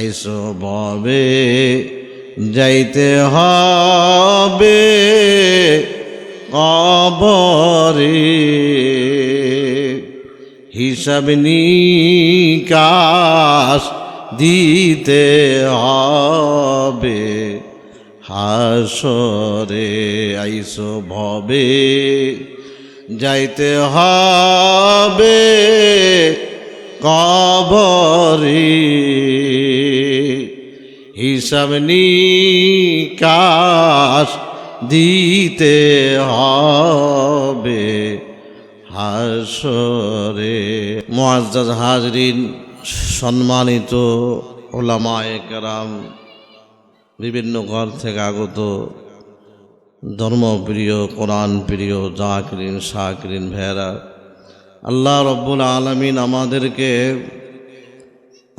আইসো ভবে যাইতে হবে কবরে, হিসাব নিকাশ দিতে হবে হাসরে। আইসো ভবে যাইতে হবে কবরে, হিসাব নিকাশ দিতে হবে হাসরে। মুআজ্জাজ হাজরিন, সম্মানিত উলামায়ে কেরাম, বিভিন্ন ঘর থেকে আগত ধর্মপ্রিয়, কোরআন প্রিয় জাকিরিন শাকিরিন ভাইয়েরা, আল্লাহ রব্বুল আলামিন আমাদেরকে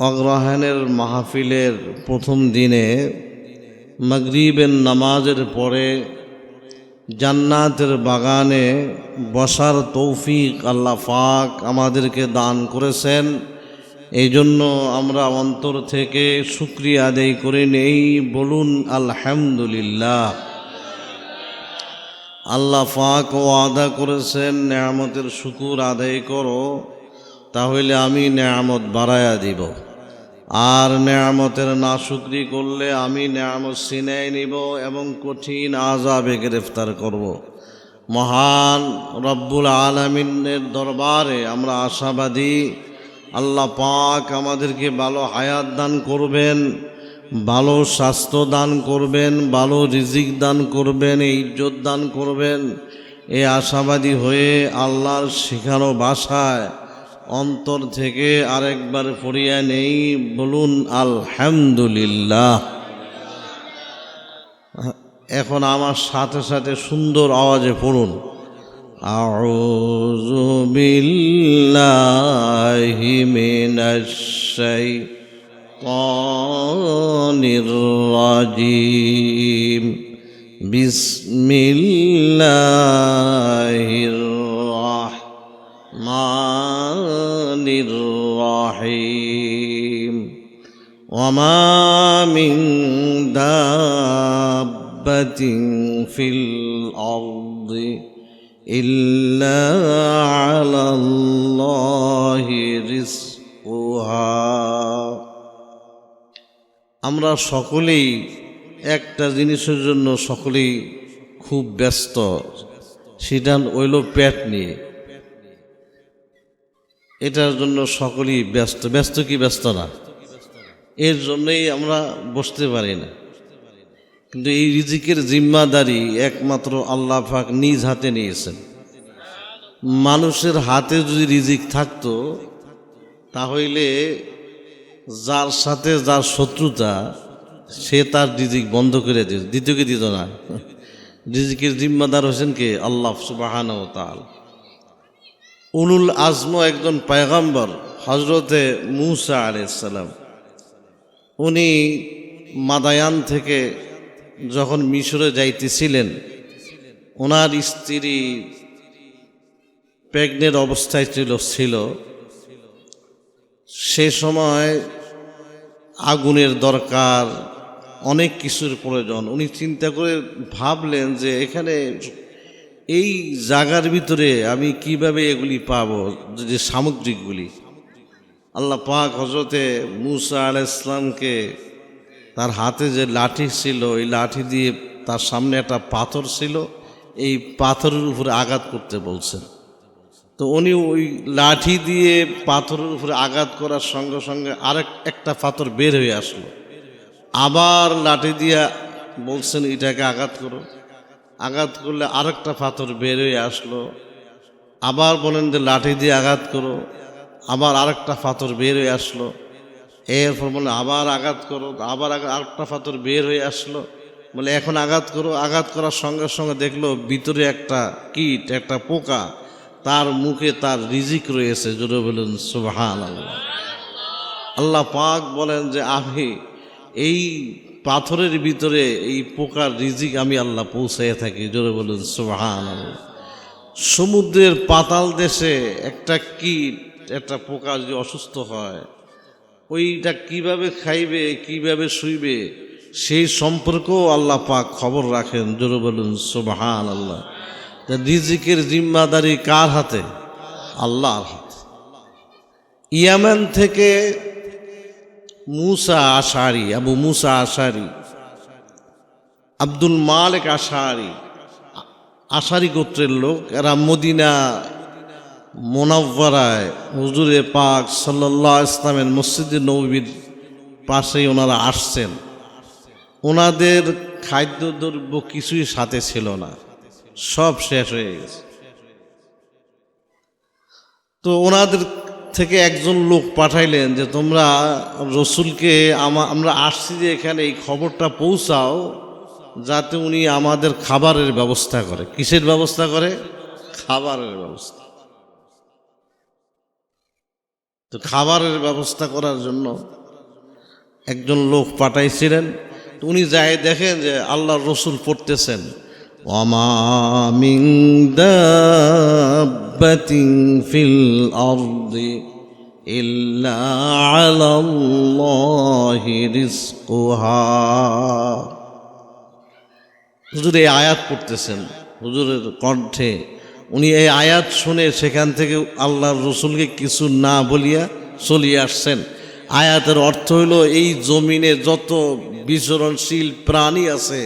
অগ্রহায়ণের মাহফিলের প্রথম দিনে মাগরিবের নামাজের পরে জান্নাতের বাগানে বসার তৌফিক আল্লাহ পাক আমাদেরকে দান করেছেন। এই জন্য আমরা অন্তর থেকে শুকরিয়া আদায় করে নেই, বলুন আলহামদুলিল্লাহ। আল্লাহ পাক ওয়াদা করেছেন, নেয়ামতের শুকুর আদায় করো, তাহলে আমি নেয়ামত বাড়ায়া দিব, আর নেয়ামতের নাশুকরি করলে আমি নেয়ামত ছিনাই নিব এবং কঠিন আযাবে গ্রেফতার করব। মহান রব্বুল আলামিনের দরবারে আমরা আশাবাদী, আল্লাহ পাক আমাদেরকে ভালো হায়াত দান করবেন, ভালো স্বাস্থ্য দান করবেন, ভালো রিজিক দান করবেন, ইজ্জত দান করবেন। এই আশাবাদী হয়ে আল্লাহর শেখানো ভাষায় অন্তর থেকে আরেকবার পড়িয়া নেই, বলুন আলহামদুলিল্লাহ। এখন আমার সাথে সাথে সুন্দর আওয়াজে পড়ুন, আউযু বিল্লাহি মিনাশ শাইতানির রাজিম, বিসমিল্লাহির রাহমানির রাহিম, ওয়ামা মিন দাব্বাতিন ফিল আরদি ইল্লা আলাল্লাহি রিজকুহা। আমরা সকলেই একটা জিনিসের জন্য সকলেই খুব ব্যস্ত, সেটা হইল পেট নিয়ে। এটার জন্য সকলেই ব্যস্ত। ব্যস্ত কি ব্যস্ত না? এর জন্যই আমরা বসতে পারি না। কিন্তু এই রিজিকের জিম্মাদারি একমাত্র আল্লাহ পাক নিজ হাতে নিয়েছেন। মানুষের হাতে যদি রিজিক থাকতো, তাহলে যার সাথে যার শত্রুতা, সে তার রিজিক বন্ধ করে দিত কি দিত না? রিজিকের জিম্মাদার হচ্ছেন কে? আল্লাহ সুবহানাহু ওয়া তাআলা। উলুল আজম একজন পয়গম্বর হযরতে মূসা আলাইহিস সালাম, উনি মাদায়ান থেকে যখন মিশরে যাইতেছিলেন, ওনার স্ত্রী প্রেগনেন্ট অবস্থায় ছিল। সে সময় আগুনের দরকার, অনেক কিছুর প্রয়োজন। উনি চিন্তা করে ভাবলেন যে এখানে এই জায়গার ভিতরে আমি কিভাবে এগুলি পাবো, যে সামগ্রিকগুলি। আল্লাহ পাক হযরতে মূসা আলাইহিস সালামকে তার হাতে যে লাঠি ছিল, এই লাঠি দিয়ে তার সামনে একটা পাথর ছিল, এই পাথরের উপরে আঘাত করতে বলছেন। তো উনি ওই লাঠি দিয়ে পাথরের উপরে আঘাত করার সঙ্গে সঙ্গে একটা পাথর বের হয়ে আসলো। আবার লাঠি দিয়ে বলছেন এটাকে আঘাত করো, আঘাত করলে আরেকটা পাথর বের হয়ে আসলো। আবার বলেন যে লাঠি দিয়ে আঘাত করো, আবার আরেকটা পাথর বের হয়ে আসলো। এরপর বলে আবার আঘাত করো, আবার আরেকটা পাথর বের হয়ে আসলো। বলে এখন আঘাত করো। আঘাত করার সঙ্গে সঙ্গে দেখলো ভিতরে একটা কীট, একটা পোকা, তার মুখে তার রিজিক রয়েছে। জোরে বলেন সুবহানাল্লাহ। আল্লাহ পাক বলেন যে আমি এই পাথরের ভিতরে এই পোকার রিজিক আমি আল্লাহ পৌঁছাইয়া থাকি। জোরে বলেন সুবহানাল্লাহ। সমুদ্রের পাতাল দেশে একটা কীট, একটা পোকা যদি অসুস্থ হয়, ওইটা কিভাবে খাইবে কিভাবে শুইবে সেই সম্পর্কেও আল্লাহ পাক খবর রাখেন। জোরে বলুন সুবহানাল্লাহ। রিজিকের জিম্মাদারি কার হাতে? আল্লাহর হাতে। ইয়ামান থেকে মুসা আশারি, আবু মুসা আশারি, আব্দুল মালিক আশারি, আশারি গোত্রের লোক, এরা মদিনা মুনাওয়ারায় হুজুরে পাক সাল্লাল্লাহু আলাইহি ওয়াসাল্লামের মসজিদে নববীর পাশেই ওনারা আসছেন। ওনাদের খাদ্যদ্রব্য কিছুই সাথে ছিল না, সব শেষ হয়ে গেছে। তো ওনাদের থেকে একজন লোক পাঠাইলেন যে তোমরা রসুলকে আমরা আসছি যে এখানে এই খবরটা পৌঁছাও, যাতে উনি আমাদের খাবারের ব্যবস্থা করে। কিসের ব্যবস্থা করে? খাবারের ব্যবস্থা। তো খাবারের ব্যবস্থা করার জন্য একজন লোক পাঠাইছিলেন। তো উনি যায় দেখেন যে আল্লাহর রসুল পড়তেছেন, ওয়ামা মিন দাব্বাতিন ফিল আরদি ইল্লা আলাল্লাহি রিজকুহা। হুজুর এই আয়াত পড়তেছেন হুজুরের কণ্ঠে। উনি এই আয়াত শুনে সেখান থেকে আল্লাহর রসুলকে কিছু না বলিয়া চলিয়ে আসছেন। আয়াতের অর্থ হইল এই জমিনে যত বিচরণশীল প্রাণী আছে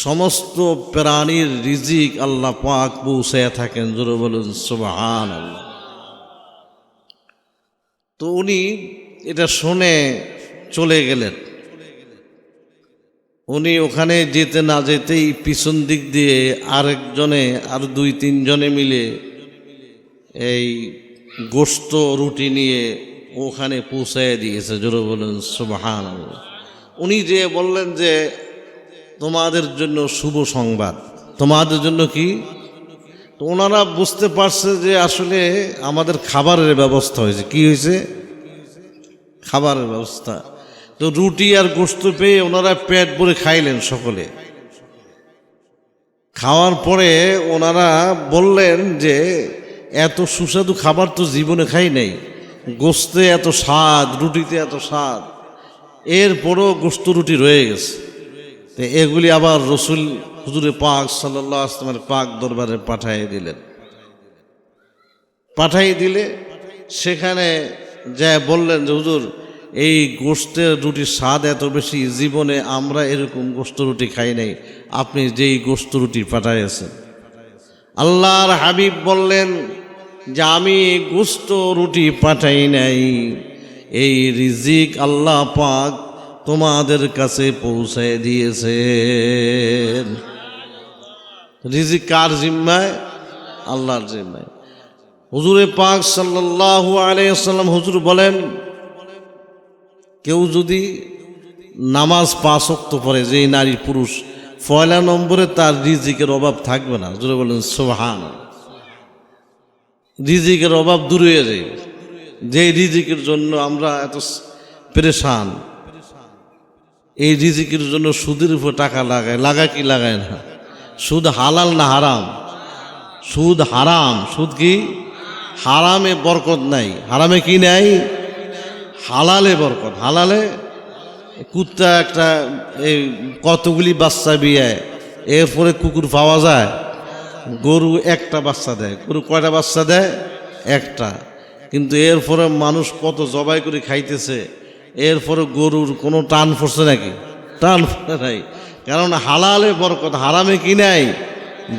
সমস্ত প্রাণীর রিজিক আল্লাহ পাক পৌঁছায়া থাকেন। জোরে বলুন সুবহানাল্লাহ। তো উনি এটা শুনে চলে গেলেন। উনি ওখানে যেতে না যেতেই পিছন দিক দিয়ে আরেকজনে আর 2-3 জনে মিলে এই গোশত রুটি নিয়ে ওখানে পৌঁছায় দিয়েছে। জোরে বলুন সুবহানাল্লাহ। উনি যে বললেন যে তোমাদের জন্য শুভ সংবাদ। তোমাদের জন্য কি? তো ওনারা বুঝতে পারছে যে আসলে আমাদের খাবারের ব্যবস্থা হয়েছে। কি হয়েছে? খাবারের ব্যবস্থা। তো রুটি আর গোশত পেয়ে ওনারা পেট ভরে খাইলেন সকলে। খাওয়ার পরে ওনারা বললেন যে এত সুস্বাদু খাবার তো জীবনে খাই নাই, গোশতে এত স্বাদ, রুটিতে এত স্বাদ, এরপরও গোশত রুটি রয়ে গেছে। তো এগুলি আবার রসুল হুজুরে পাক সাল্লাল্লাহু আলাইহি ওয়াসাল্লামের পাক দরবারে পাঠাই দিলে সেখানে যা বললেন যে হুজুর এই গোশতের রুটির স্বাদ এত বেশি, জীবনে আমরা এরকম গোশত রুটি খাই নাই, আপনি যেই গোশত রুটি পাঠাইয়াছেন। আল্লাহর হাবিব বললেন যে আমি গোশত রুটি পাঠাই নাই, এই রিজিক আল্লাহ পাক তোমাদের কাছে পৌঁছায় দিয়েছেন। রিজিক কার জিম্মায়? আল্লাহর জিম্মায়। হুজুরে পাক সাল্লাল্লাহু আলাইহি ওয়াসাল্লাম হুজুর বলেন কেউ যদি নামাজ 5 ওয়াক্ত পড়ে, যেই নারী পুরুষ, 1 নম্বরে তার রিজিকের অভাব থাকবে না। জোরে বলেন সুবহানাল্লাহ। রিজিকের অভাব দূর হয়ে যায়। যেই রিজিকের জন্য আমরা এত পেরেশান, এই রিজিকের জন্য সুদের উপর টাকা লাগায় কি লাগায় না? সুদ হালাল না হারাম? সুদ হারাম। সুদ কি? হারামে বরকত নাই। হারামে কি নাই? হালালে বরকত। হালালে কুত্তা একটা এই কতগুলি বাচ্চা বিয়ায়, এরপরে কুকুর পাওয়া যায়। গরু একটা বাচ্চা দেয়। গরু কয়টা বাচ্চা দেয়? একটা। কিন্তু এরপরে মানুষ কত জবাই করে খাইতেছে, এরপরে গরুর কোনো টান পড়ছে নাকি? টান পড়ে নাই। কারণ হালালে বরকত, হারামে কি নাই?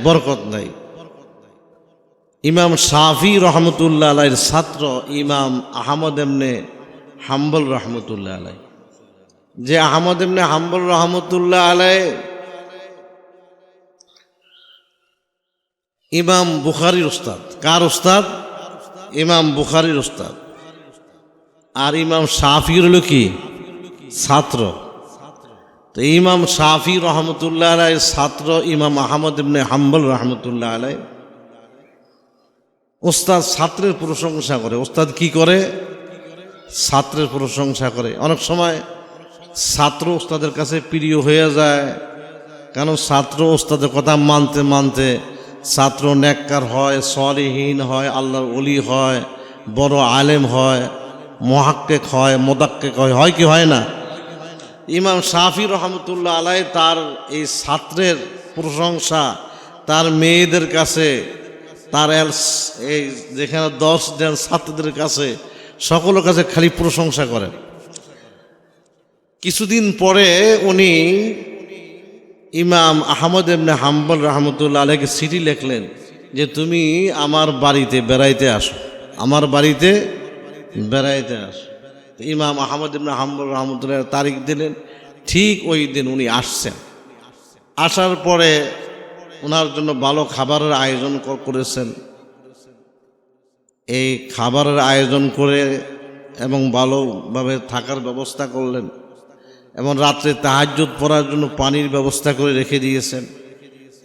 বরকত নাই। ইমাম শাফি রহমতুল্লাহ আলাইহির ছাত্র ইমাম আহমদ ইবনে হাম্বল রহমতুল্লাহ আলাই, যে আহমদ ইবনে হাম্বল রহমতুল্লাহ আলাই ইমাম বুখারীর উস্তাদ। কার উস্তাদ? ইমাম বুখারীর উস্তাদ। আর ইমাম শাফির হলো কি? ছাত্র। তো ইমাম শাফি রহমতুল্লাহ আলাইহির ছাত্র ইমাম আহমদ ইবনে হাম্বল রহমতুল্লাহ আলাই। ওস্তাদ ছাত্রের প্রশংসা করে। ওস্তাদ কি করে? ছাত্রের প্রশংসা করে। অনেক সময় ছাত্র ওস্তাদের কাছে প্রিয় হয়ে যায়, কারণ ছাত্র ওস্তাদের কথা মানতে মানতে ছাত্র নেককার হয়, সলিহীন হয়, আল্লাহর ওলি হয়, বড় আলেম হয়। মুহাক্কিক হয়, মুদাক্কিক হয় কি হয় না? ইমাম শাফি রহমতুল্লাহ আলাই তার এই ছাত্রের প্রশংসা তার মেয়েদের কাছে, তার এই যেখানে 10 জন ছাত্রদের কাছে, সকলের কাছে খালি প্রশংসা করেন। কিছুদিন পরে উনি ইমাম আহমদ ইবনে হাম্বল রহমতুল্লাহ আলাইকে চিঠি লিখলেন যে তুমি আমার বাড়িতে বেড়াইতে আসো, আমার বাড়িতে বেড়াইতে আসো। ইমাম আহমদ ইবনে হাম্বল রহমতুল্লাহ তারিখ দিলেন, ঠিক ওই দিন উনি আসছেন। আসার পরে ওনার জন্য ভালো খাবারের আয়োজন করেছেন। এই খাবারের আয়োজন করে এবং ভালোভাবে থাকার ব্যবস্থা করলেন এবং রাত্রে তাহাজ্জুদ পড়ার জন্য পানির ব্যবস্থা করে রেখে দিয়েছেন।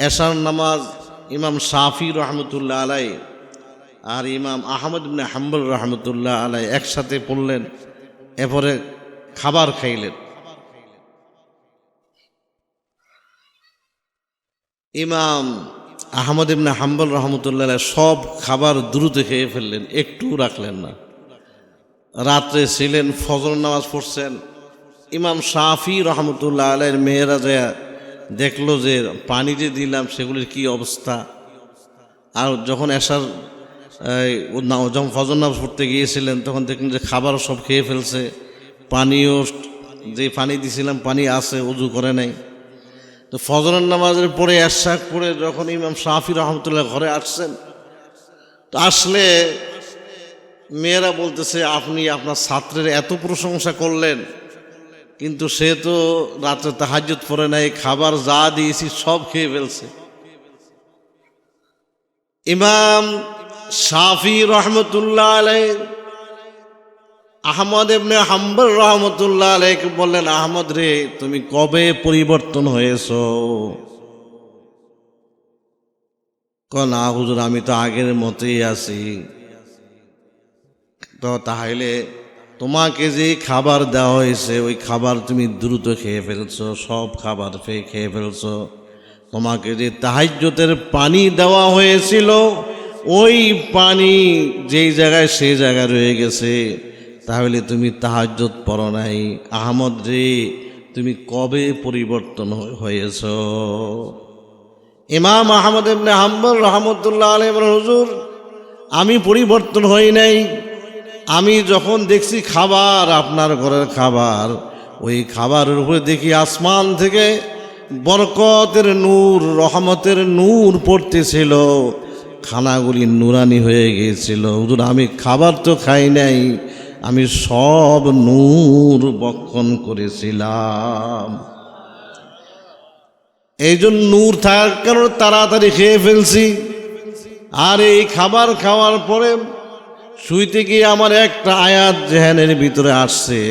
এশার নামাজ ইমাম শাফি রহমতুল্লাহ আলাই আর ইমাম আহমদ ইবনে হাম্বল রহমতুল্লাহ আলাই একসাথে পড়লেন, এরপরে খাবার খাইলেন। ইমাম আহমদ ইবনে হাম্বল রহমতুল্লাহ আলাই সব খাবার দ্রুত খেয়ে ফেললেন, একটু রাখলেন না। রাত্রে ছিলেন, ফজর নামাজ পড়ছেন। ইমাম শাফি রহমতুল্লাহ আলাইয়ের মেয়েরা যায় দেখলো যে পানি যে দিলাম সেগুলির কি অবস্থা। আর যখন যখন ফজর নামাজ পড়তে গিয়েছিলেন তখন দেখলেন যে খাবারও সব খেয়ে ফেলছে, পানিও যে পানি দিয়েছিলাম পানি আছে, উজু করে নাই। তো ফজরের নামাজের পরে এশা করে যখন ইমাম শাফি রহমতুল্লাহ ঘরে আসছেন, তো আসলে মেয়েরা বলতেছে আপনি আপনার ছাত্রের এত প্রশংসা করলেন, কিন্তু সে তো রাত্রে তাহাজ্জুদ পড়ে নাই, খাবার যা দিয়েছি সব খেয়ে ফেলছে। ইমাম শাফি রহমতুল্লাহ আলাই আহমদ ইবনে হাম্বল রহমতুল্লাহ আলাইকে বললেন, আহমদ রে তুমি কবে পরিবর্তন হয়েছো? না হুজুর আমি তো আগের মতোই আছি। তো তাহলে তোমাকে যে খাবার দেওয়া হয়েছে ওই খাবার তুমি দ্রুত খেয়ে ফেলছো, সব খাবার খেয়ে ফেলছো। তোমাকে যে তাহাজ্জুদের পানি দেওয়া হয়েছিল ওই পানি যেই জায়গায় সেই জায়গায় রয়ে গেছে, তাহলে তুমি তাহাজ্জুদ পড়ো নাই। আহমদ রে তুমি কবে পরিবর্তন হয়েছ? ইমাম আহমদ ইবনে হাম্বল রহমতুল্লাহ আলাইহি বলেন, হুজুর আমি পরিবর্তন হই নাই। আমি যখন দেখছি খাবার আপনার ঘরের খাবার, ওই খাবারের উপরে দেখি আসমান থেকে বরকতের নূর, রহমতের নূর পড়তেছিল, খানাগুলি নুরানি হয়ে গিয়েছিল। হুজুর আমি খাবার তো খাই নাই, আমি সব নূর বক্ষণ করেছিলাম। এই জন্য নূর থাকার কারণে তাড়াতাড়ি খেয়ে ফেলছি। আর এই খাবার খাওয়ার পরে শুইতে গিয়ে আমার একটা আয়াত জেহেনের ভিতরে আসছে,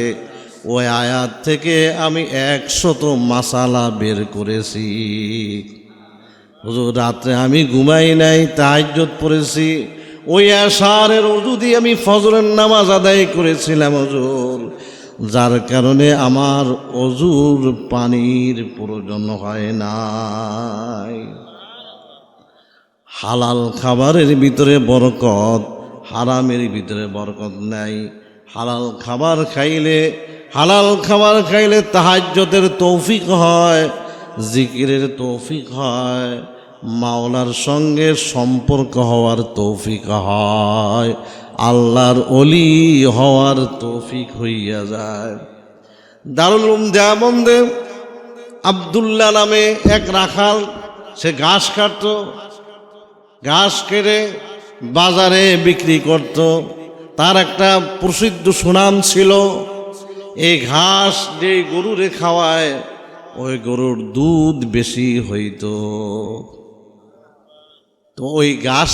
ওই আয়াত থেকে আমি 100 মাসালা বের করেছি। হুজুর রাত্রে আমি ঘুমাই নাই, তাহাজ্জুদ পড়েছি, ওই এশারের ওযু দিয়ে আমি ফজরের নামাজ আদায় করেছিলাম হুজুর, যার কারণে আমার ওযুর পানির প্রয়োজন হয় নাই। হালাল খাবারের ভিতরে বরকত, হারামের ভিতরে বরকত নাই। হালাল খাবার খাইলে তাহাজ্জুদের তৌফিক হয়, জিকিরের তৌফিক হয়, মাওলার সঙ্গে সম্পর্ক হওয়ার তৌফিক হয়, আল্লাহর ওলি হওয়ার তৌফিক হইয়া যায়। দারুল উলুম দেওবন্দে আব্দুল্লাহ নামে এক রাখাল, সে ঘাস কাটত, ঘাস কেটে বাজারে বিক্রি করত। তার একটা প্রসিদ্ধ সুনাম ছিল, এই ঘাস যে গরুরে খাওয়ায় ওই গরুর দুধ বেশি হইত। তো ওই ঘাস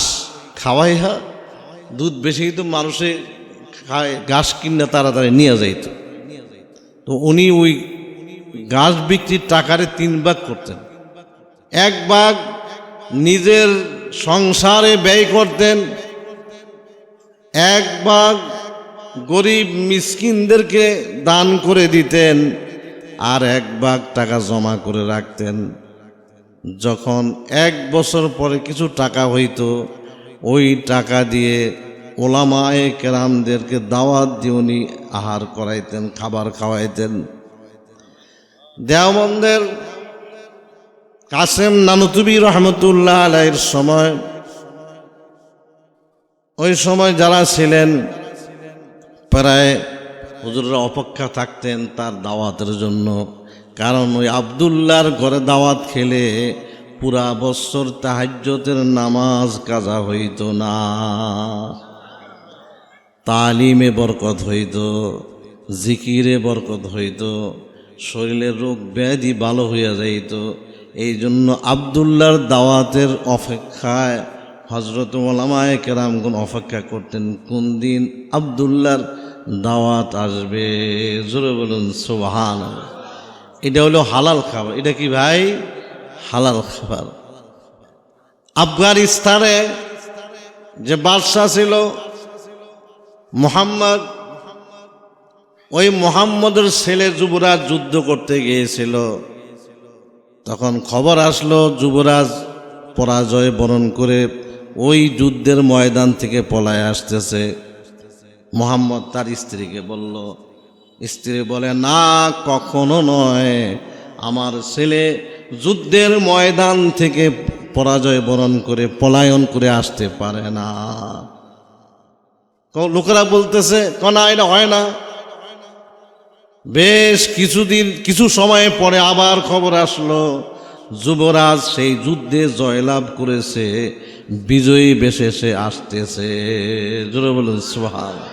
খাওয়াইয়া দুধ বেশি হইতো, মানুষে খায়, ঘাস কিনা তাড়াতাড়ি নিয়ে যাইত। তো উনি ওই ঘাস বিক্রির টাকারে 3 ভাগ করতেন। 1 ভাগ নিজের সংসারে ব্যয় করতেন, 1 ভাগ গরিব মিসকিনদেরকে দান করে দিতেন, আর 1 ভাগ টাকা জমা করে রাখতেন। যখন 1 বছর পরে কিছু টাকা হইতো, ওই টাকা দিয়ে ওলামায়ে কেরামদেরকে দাওয়াত দিয়ে উনি আহার করাইতেন, খাবার খাওয়াইতেন। দেওবন্দের কাসেম নানুতুবি রহমতুল্লাহ আলাইহির সময়, ওই সময় যারা ছিলেন প্রায় হুজুররা অপেক্ষা থাকতেন তার দাওয়াতের জন্য। কারণ ওই আব্দুল্লাহর ঘরে দাওয়াত খেলে পুরা বছর তাহাজ্জুদের নামাজ কাজা হইত না, তালিমে বরকত হইত, জিকিরে বরকত হইত, শরীরের রোগ ব্যাধি ভালো হইয়া যাইত। এই জন্য আব্দুল্লাহর দাওয়াতের অপেক্ষায় হযরত ওলামায়ে কেরামগণ অপেক্ষা করতেন, কোন দিন আব্দুল্লাহর দাওয়াত আসবে। জোরে বলুন সুবহানাল্লাহ। এটা হলো হালাল খাবার। এটা কি ভাই? হালাল খাবার। আফগানিস্তানে যে বাদশাহ ছিল মুহাম্মদ, ওই মুহাম্মদের ছেলে যুবরাজ যুদ্ধ করতে গিয়েছিল। তখন খবর আসলো যুবরাজ পরাজয় বরণ করে ওই যুদ্ধের ময়দান থেকে পলায় আসতেছে। মুহাম্মদ তার স্ত্রীকে বলল, স্ত্রী বলে, না, কখনো নয়, আমার ছেলে যুদ্ধের ময়দান থেকে পরাজয় বরণ করে পলায়ন করে আসতে পারে না। লোকেরা বলতেছে, না, এটা হয় না। বেশ কিছু সময় পরে আবার খবর আসলো যুবরাজ সেই যুদ্ধে জয়লাভ করেছে, বিজয়ী বেশে সে আসতেছে। জোরে বলুন সুবহানাল্লাহ।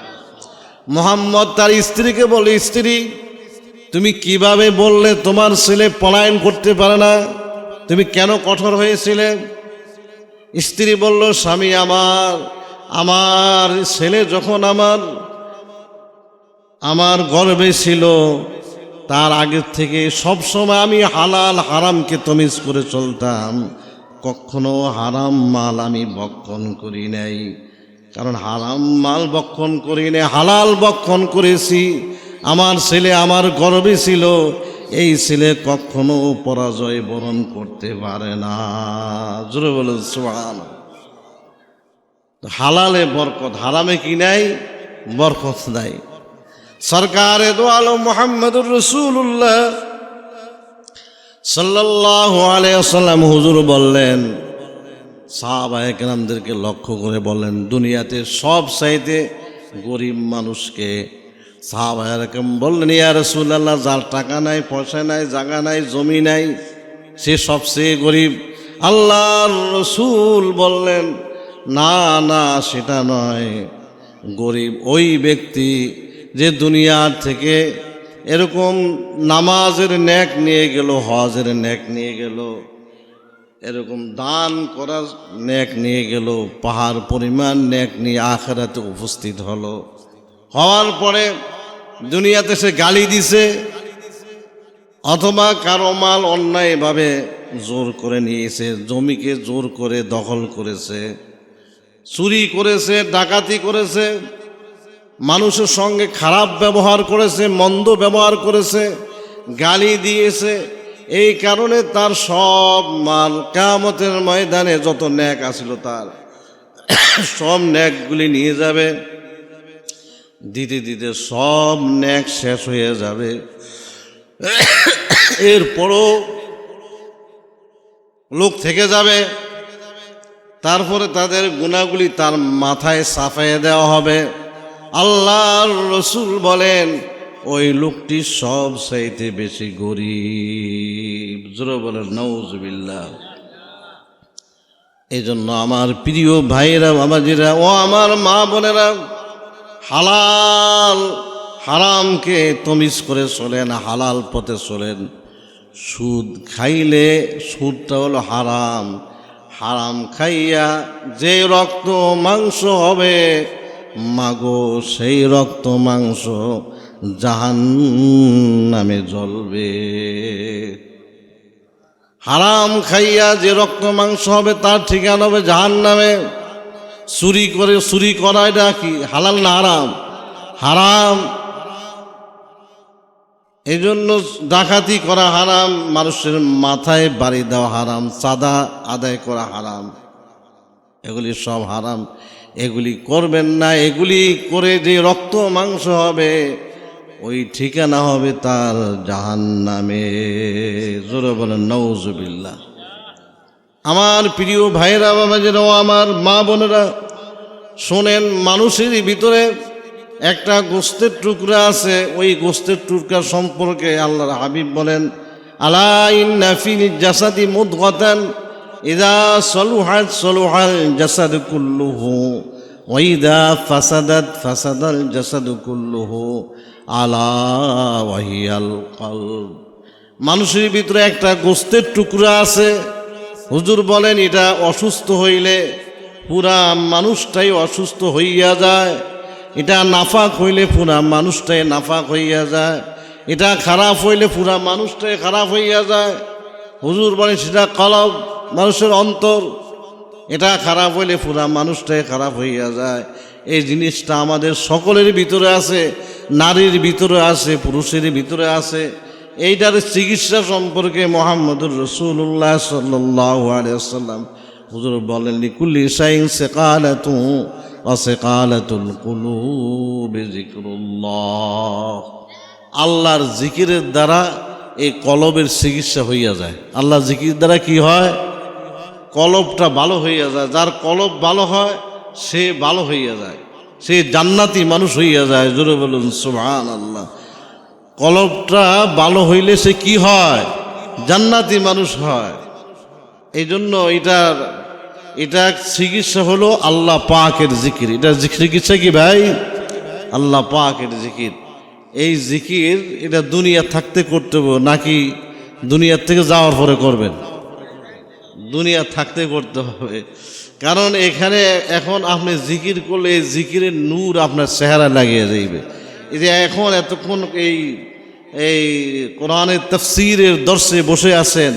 মুহাম্মদ তার স্ত্রীকে বলে, স্ত্রী, তুমি কিভাবে বললে তোমার ছেলে পলায়ন করতে পারে না? তুমি কেন কঠোর হয়েছিলে? স্ত্রী বলল, স্বামী, আমার ছেলে যখন আমার গর্ভে ছিল তার আগের থেকে সবসময় আমি হালাল হারামকে তমিজ করে চলতাম, কখনো হারাম মাল আমি ভক্ষণ করি নাই। কারণ হারাম মাল ভক্ষণ করি নাই, হালাল ভক্ষণ করেছি। আমার ছেলে আমার গর্ভে ছিল, এই ছেলে কখনো পরাজয় বরণ করতে পারে না। জোরে বলুন সুবহানাল্লাহ। হালালে বরকত, হারামে কি নাই? বরকত নাই। সরকারে দো আলম মুহাম্মদুর রাসূলুল্লাহ সাল্লাল্লাহু আলাইহি ওয়াসাল্লাম হুজুর বললেন, সাহাবায়ে কেরামদেরকে লক্ষ্য করে বললেন, দুনিয়াতে সব চাইতে গরিব মানুষকে। সাহাবায়ে কেরাম বললেন, ইয়া রাসূলুল্লাহ, যার টাকা নাই, পয়সা নাই, জায়গা নাই, জমি নাই, সে সবচেয়ে গরিব। আল্লাহর রাসূল বললেন, না না, সেটা নয়। গরিব ওই ব্যক্তি যে দুনিয়ার থেকে এরকম নামাজের নেক নিয়ে গেল, হজের নেক নিয়ে গেল, এরকম দান করার নেক নিয়ে গেল, পাহাড় পরিমাণ নেক নিয়ে আখিরাতে উপস্থিত হওয়ার পরে দুনিয়াতে সে গালি দিছে, অথবা কারো মাল অন্যায়ভাবে জোর করে নিয়েছে, জমিকে জোর করে দখল করেছে, চুরি করেছে, ডাকাতি করেছে, মানুষের সঙ্গে খারাপ ব্যবহার করেছে, মন্দ ব্যবহার করেছে, গালি দিয়েছে। এই কারণে তার সব মাল কিয়ামতের ময়দানে যত নেক আছিল তার সব নেকগুলি নিয়ে যাবে। দিতে দিতে সব নেক শেষ হয়ে যাবে। এরপরও লোক থেকে যাবে। তারপরে তাদের গুনাহগুলি তার মাথায় চাপাইয়ে দেওয়া হবে। আল্লাহর রাসূল বলেন, ওই লোকটি সব চাইতে বেশি গরিব। জোরে বলেন নাউজুবিল্লাহ। এই জন্য আমার প্রিয় ভাইরা, বাবাজিরা, ও আমার মা বোনেরা, হালাল হারামকে তমিজ করে চলেন, হালাল পথে চলেন। সুদ খাইলে, সুদটা হলো হারাম, হারাম খাইয়া যে রক্ত মাংস হবে, মাগো সেই রক্ত মাংস জাহান্নামে জ্বলবে। হারাম খাইয়া যে রক্ত মাংস হবে তার ঠিকানা হবে জাহান্নামে। চুরি করা এটা কি হালাল না হারাম? হারাম। এই জন্য ডাকাতি করা হারাম, মানুষের মাথায় বাড়ি দেওয়া হারাম, চাঁদা আদায় করা হারাম, এগুলি সব হারাম। এগুলি করবেন না। এগুলি করে যে রক্ত মাংস হবে, ওই ঠিকানা হবে তার জাহান্নামে। জোরে বলেন নাউজুবিল্লাহ। আমার প্রিয় ভাইরা, বাবাজিরাও, আমার মা বোনেরা, শোনেন, মানুষের ভিতরে একটা গোস্তের টুকরা আছে। ওই গোস্তের টুকরা সম্পর্কে আল্লাহর হাবিব বলেন, আলা ইন্না ফিল জাসাদি মুদগাতান ইযা সলুহাত সলুহাল জাসাদু কুল্লুহু ওয়া ইযা ফাসাদাত ফাসাদাল জাসাদু কুল্লুহু আলা ওয়া হিয়াল কলব। মানুষের ভিতরে একটা গোস্তের টুকরা আছে। হুজুর বলেন, এটা অসুস্থ হইলে পুরা মানুষটাই অসুস্থ হইয়া যায়। এটা নাফাক হইলে পুরা মানুষটাই নাফাক হইয়া যায়। এটা খারাপ হইলে পুরা মানুষটাই খারাপ হইয়া যায়। হুজুর বলেন, সেটা কলব, মানুষের অন্তর। এটা খারাপ হইলে পুরা মানুষটাই খারাপ হইয়া যায়। এই জিনিসটা আমাদের সকলের ভিতরে আছে, নারীর ভিতরে আছে, পুরুষের ভিতরে আছে। এইটার চিকিৎসা সম্পর্কে মুহাম্মদুর রাসূলুল্লাহ সাল্লাল্লাহু আলাইহি ওয়াসাল্লাম হুজুর বলেন, লিকুল্লি শাইইন সিকালাতু ওয়া সিকালাতুল কুলুবি যিকরুল্লাহ। আল্লাহর জিকিরের দ্বারা এই কলবের চিকিৎসা হইয়া যায়। আল্লাহর জিকির দ্বারা কি হয়? কলবটা ভালো হইয়া যায়। যার কলব ভালো হয় সে ভালো হইয়া যায়, সে জান্নাতি মানুষ হইয়া যায়। জোরে বলুন সুবহানাল্লাহ। কলবটা ভালো হইলে সে কি হয়? জান্নাতি মানুষ হয়। এই জন্য এটা চিকিৎসা হলো আল্লাহ পাকের জিকির। এটা চিকিৎসা কি ভাই? আল্লাহ পাকের জিকির। এই জিকির এটা দুনিয়া থাকতে করতে হবে নাকি দুনিয়ার থেকে যাওয়ার পরে করবেন? দুনিয়া থাকতে করতে হবে। কারণ এখানে এখন আপনি জিকির করলে এই জিকিরের নূর আপনার চেহারা লাগিয়ে যাইবে। এই যে এখন এতক্ষণ এই কোরআনের তাফসীরের দর্শে বসে আছেন,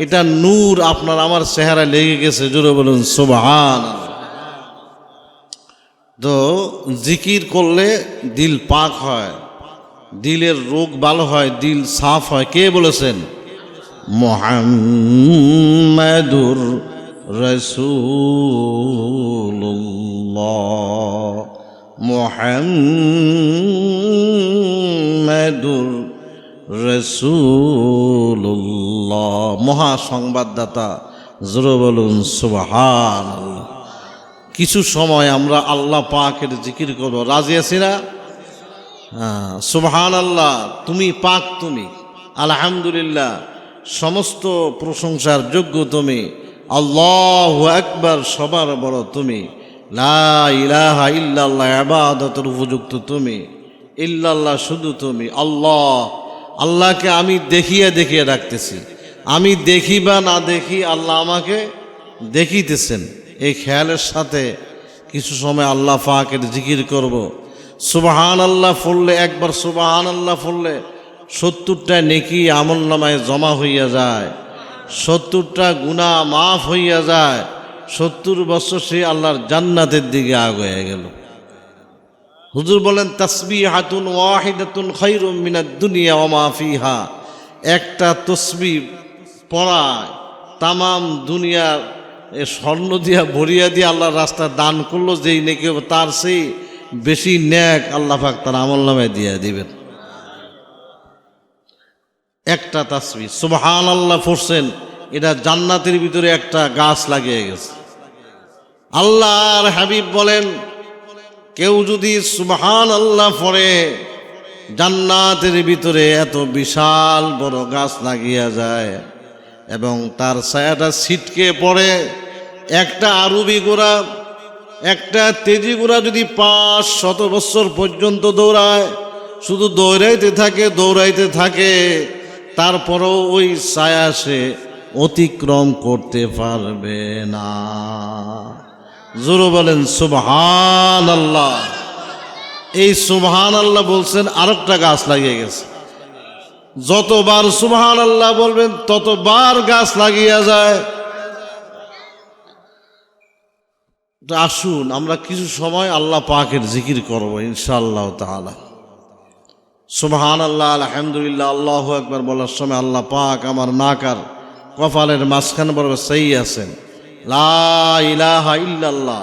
এটা নূর আপনার আমার চেহারা লেগে গেছে। জোরে বলুন সুবহানাল্লাহ। তো জিকির করলে দিল পাক হয়, দিলের রোগ ভালো হয়, দিল সাফ হয়। কে বলেছেন? মুহাম্মাদুর রাসূলুল্লাহ। মুহাম্মাদুর রাসূলুল্লাহ, মহা সংবাদদাতা। জোরে বলুন সুবহানাল্লাহ। কিছু সময় আমরা আল্লাহ পাকের জিকির করব। রাজি আছি না? হ্যাঁ, সুবহানাল্লাহ। তুমি পাক, তুমি আলহামদুলিল্লাহ, সমস্ত প্রশংসার যোগ্য তুমি। আল্লাহু আকবার, সবার বড় তুমি। লা ইলাহা ইল্লাল্লাহ, ইবাদতের উপযুক্ত তুমি। ইল্লাল্লাহ, শুধু তুমি। আল্লাহ, আল্লাহকে আমি দেখিয়ে দেখিয়ে রাখতেছি। আমি দেখি বা না দেখি, আল্লাহ আমাকে দেখিতেছেন। এই খেয়ালের সাথে কিছু সময় আল্লাহ পাকের জিকির করব। সুবহানাল্লাহ পড়লে, একবার সুবহানাল্লাহ পড়লে 70টা নেকি আমলনামায় জমা হইয়া যায়, 70টা গুনাহ মাফ হইয়া যায়। 70 বছর সে আল্লাহর জান্নাতের দিকে আগায়া গেল। হুজুর বলেন, তাসবিহাতুন ওয়াহিদাতুন খায়রুম মিনাদ দুনিয়া ওয়া মা ফিহা। একটা তসবিহ পড়ায় তামাম দুনিয়ার স্বর্ণ দিয়া ভরিয়া দিয়ে আল্লাহর রাস্তা দান করলো যেই নেকি, তার সেই বেশি নেক আল্লাহ পাক তার আমলনামায় দিয়ে দিবেন। একটা তাসবিহ সুবহানাল্লাহ পড়ছেন, এটা জান্নাতের ভিতরে একটা গাছ লাগিয়ে গেছে। আল্লাহর হাবিব বলেন, কেউ যদি সুবহানাল্লাহ পড়ে জান্নাতের ভিতরে এত বিশাল বড় গাছ লাগিয়া যায় এবং তার ছায়াটা ছিটকে পড়ে। একটা আরবি ঘোড়া, একটা তেজি ঘোড়া যদি 500 বছর পর্যন্ত দৌড়ায়, শুধু দৌড়াইতে থাকে দৌড়াইতে থাকে, তারপরও ওই ছায়া সে অতিক্রম করতে পারবে না। জোরে বলেন সুবহানাল্লাহ। এই সুবহানাল্লাহ বলছেন, আরেকটা গাছ লাগিয়ে গেছে। যতবার সুবহানাল্লাহ বলবেন ততবার গাছ লাগিয়া যায়। তো আসুন আমরা কিছু সময় আল্লাহ পাকের জিকির করব ইনশাআল্লাহ তাআলা। সুবহানাল্লাহ, আলহামদুলিল্লাহ, আল্লাহু আকবার বলার সময় আল্লাহ পাক আমার নাক আর কপালের মাঝখানে বরাবর সেই আছেন। লা ইলাহা ইল্লাল্লাহ,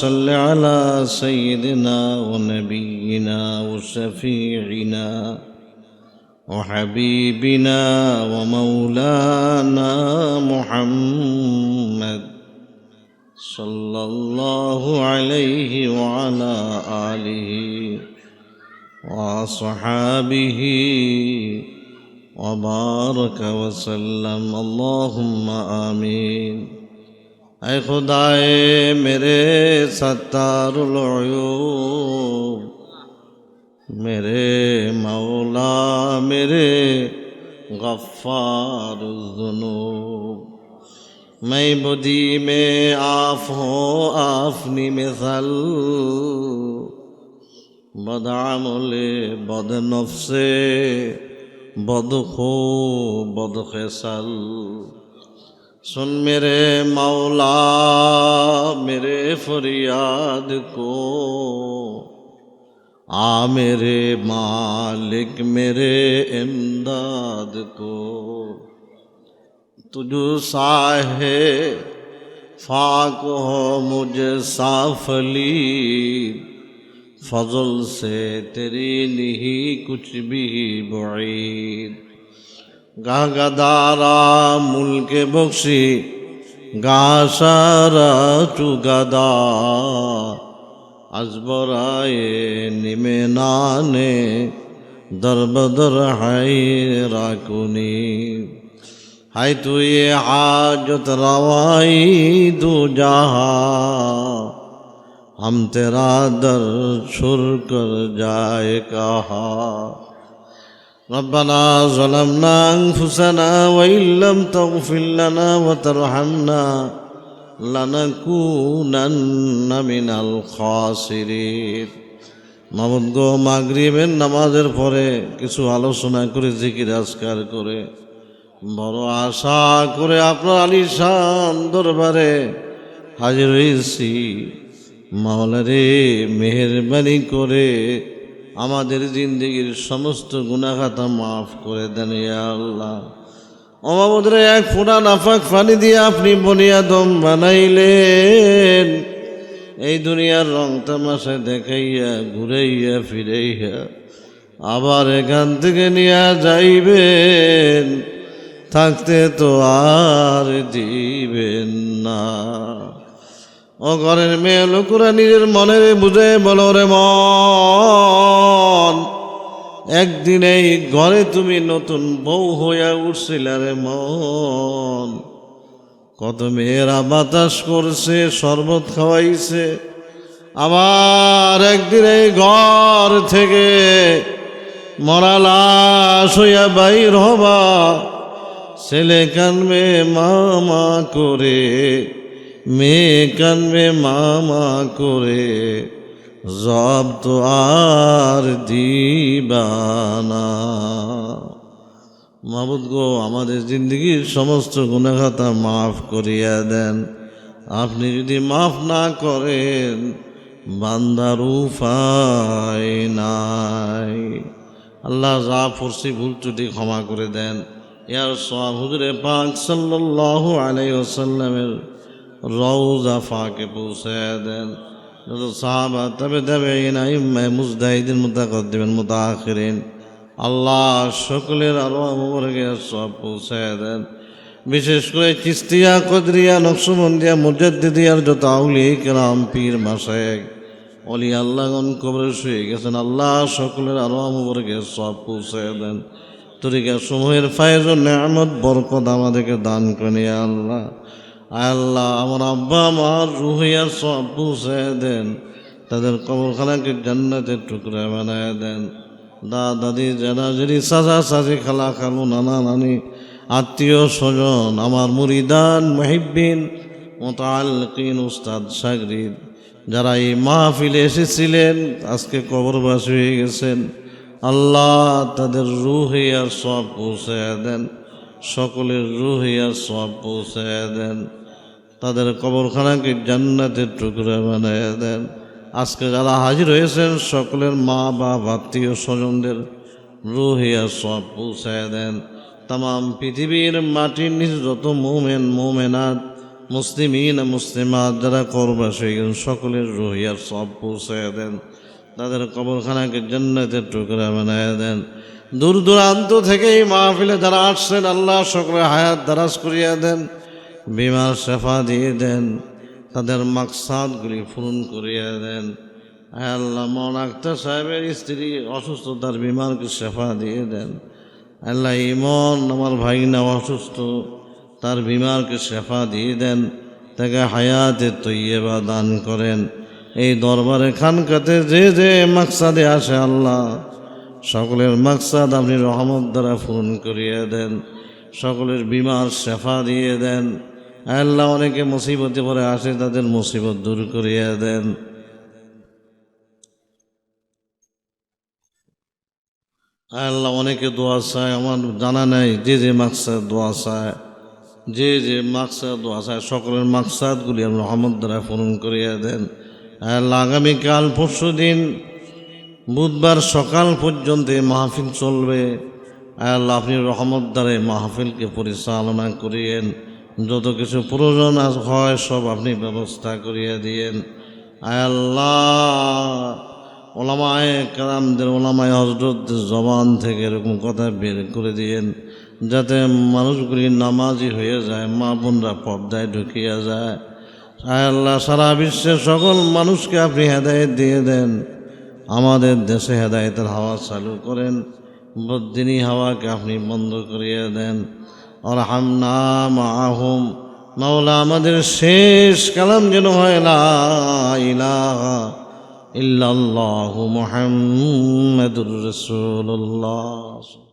صل على سيدنا ونبينا وشفيعنا وحبيبنا ومولانا محمد صلى الله عليه وعلى آله وصحابه وبارك وسلم اللهم آمين اے خدائے میرے ستارُ العیوب میرے مولا میرے غفار الذنوب میں بدی میں آف ہوں آفنی مثل بدعمل بد نفس بد خو بد خصل سن میرے مولا میرے فریاد کو آ میرے مالک میرے امداد کو تجھ ساہے فاک ہو مجھ سافلی فضل سے تیری نہیں کچھ بھی بعید گاہ گدارا ملک بخشی گاہ سارا چگدا از برائے نیمے نانے در بدر حیرا کنی ہے تو یہ حاجت روائی دو جہاں ہم تیرا در چھر کر جائے کہا ربنا ظلمنا انفسنا وإن لم تغفر لنا وترحمنا لنكونن من الخاسرين মাবুদ গো মাগরিবের নামাজের পরে কিছু আলোচনা করে জিকির আজকার করে বড় আশা করে আপনার আলিশান দরবারে হাজির হয়েছি মাওলা রে মেহেরবানি করে আমাদের জিন্দগির সমস্ত গুনাহ খাতা মাফ করে দেন ইয়া আল্লাহ অমাবুদ রে এক ফোঁটা নাফাক পানি দিয়ে আপনি বনি আদম বানাইলেন এই দুনিয়ার রং তামাশা দেখাইয়া ঘুরাইয়া ফিরাইয়া আবার এখান থেকে নিয়ে যাইবেন থাকতে তো আর দিবেন না ও ঘরের মেয়ে লোকেরা নিজের মনের বুঝে বলো রে মন একদিন এই ঘরে তুমি নতুন বউ হইয়া উঠছিলা রে মন কত মেয়েরা বাতাস করছে শরবত খাওয়াইছে আবার একদিন এই ঘর থেকে মরা লাশ হইয়া বাইর হবা ছেলে কানবে মামা করে মেয়ে কানবে মামা করে জব তো আর দিবানা মাবুদ গো আমাদের জিন্দগির সমস্ত গুনাহ খাতা মাফ করিয়া দেন আপনি যদি মাফ না করেন বান্দার উপায় নাই আল্লাহ যা পড়ছি ভুল ত্রুটি ক্ষমা করে দেন ইয়ার সওয়াব হুজুরে পাক সাল্লাল্লাহু আলাইহি ওয়াসাল্লামের রওজা ফাকে পৌঁছে দেন যত সাহাবা তবে তাবেঈন আইম্মা মুজতাহিদিন মুতাকদ্দিমিন মুতাআখিরিন আল্লাহ সকলের আরো মোবারকে সওয়াব পৌঁছে দেন বিশেষ করে চিশতিয়া কদরিয়া নকশবন্দিয়া মুজাদ্দিদিয়ার যত আউলিয়া কিরাম পীর মাশায়েখ ওলি আল্লাহগণ কবরে শুয়ে গেছেন আল্লাহ সকলের আরো মোবারকে সওয়াব পৌঁছে দেন তরিকা সমূহের ফায়জ ও নেয়ামত বরকত আমাদেরকে দান করেন ইয়া আল্লাহ আল্লাহ আমার আব্বা আমার রুহিয়ার সওয়াব পৌঁছে দেন তাদের কবরখানাকে জান্নাতের টুকরা বানায় দেন দাদি জানাজারি চাচা চাচি খালা খালু নানা নানি আত্মীয় স্বজন আমার মুরিদান মুহিব্বিন মুতাআল্লিকিন উস্তাদ শাগরিদ যারা এই মাহফিলে এসেছিলেন আজকে কবরবাসী হয়ে গেছেন আল্লাহ তাদের রুহে আর সওয়াব পৌঁছে দেন সকলের রুহে আর সওয়াব পৌঁছে দেন তাদের কবরখানাকে জান্নাতের টুকরা বানায় দেন আজকে যারা হাজির হয়েছেন সকলের মা বাপ আত্মীয় স্বজনদের রুহে আর সওয়াব পৌঁছে দেন तमाम पृथिवीर माटिर निज যত মোমেন মোমেনাত মুসলিমিন মুসলিমাত যারা কবরবাসী সকলের রুহিয়ার সব পৌঁছায় দেন, তাদের কবরখানাকে জান্নাতের টুকরা বানায় দেন। দূর দূরান্ত থেকে এই মাহফিলে যারা আসছেন আল্লাহ সকলের হায়াত দারাজ করিয়া দেন, বিমার শেফা দিয়ে দেন, তাদের মাকসাদগুলি পূরণ করিয়া দেন। আয় আল্লাহ মন আক্তার সাহেবের স্ত্রী অসুস্থতার বিমারকে শেফা দিয়ে দেন। আল্লাহ ইমন আমার ভাগিনা অসুস্থ, তার বিমারকে শেফা দিয়ে দেন, তাকে হায়াতে তৈয়বা দান করেন। এই দরবারে খানকাতে যে যে মাকসাদে আসে আল্লাহ সকলের মাকসাদ আপনি রহমত দ্বারা পূরণ করিয়ে দেন, সকলের বিমার শেফা দিয়ে দেন। আল্লাহ অনেকে মুসিবতে পরে আসে, তাদের মুসিবত দূর করিয়ে দেন। আল্লাহ অনেকে দোয়া চায়, আমার জানা নাই যে যে মাকসাদ দোয়া চায়, যে যে মাকসাদ দোয়া চায় সকলের মাকসাদগুলি আপনি রহমত দ্বারা পূরণ করিয়ে দেন। আল্লাহ আগামীকাল পরশু দিন বুধবার সকাল পর্যন্ত মাহফিল চলবে। আল্লাহ আপনি রহমত দ্বারা মাহফিলকে পরিচালনা করিয়েন, যত কিছু প্রয়োজন হয় সব আপনি ব্যবস্থা করিয়ে দিয়েন। আল্লাহ ওলামায়ে কেরামদের ওলামায়ে হযরতদের জবান থেকে এরকম কথা বের করে দিয়েন যাতে মানুষগুলি নামাজি হয়ে যায়, মা বোনরা পর্দায় ঢুকিয়া যায়। আল্লাহ সারা বিশ্বের সকল মানুষকে আপনি হেদায়েত দিয়ে দেন। আমাদের দেশে হেদায়েতের হাওয়া চালু করেন, বদ্দিনী হাওয়াকে আপনি বন্ধ করিয়ে দেন। আরহামনা মাআহুম, মাওলা আমাদের শেষ কালাম যেন হয় লা ইলাহা ইল্লাল্লাহু মুহাম্মাদুর রাসূলুল্লাহ।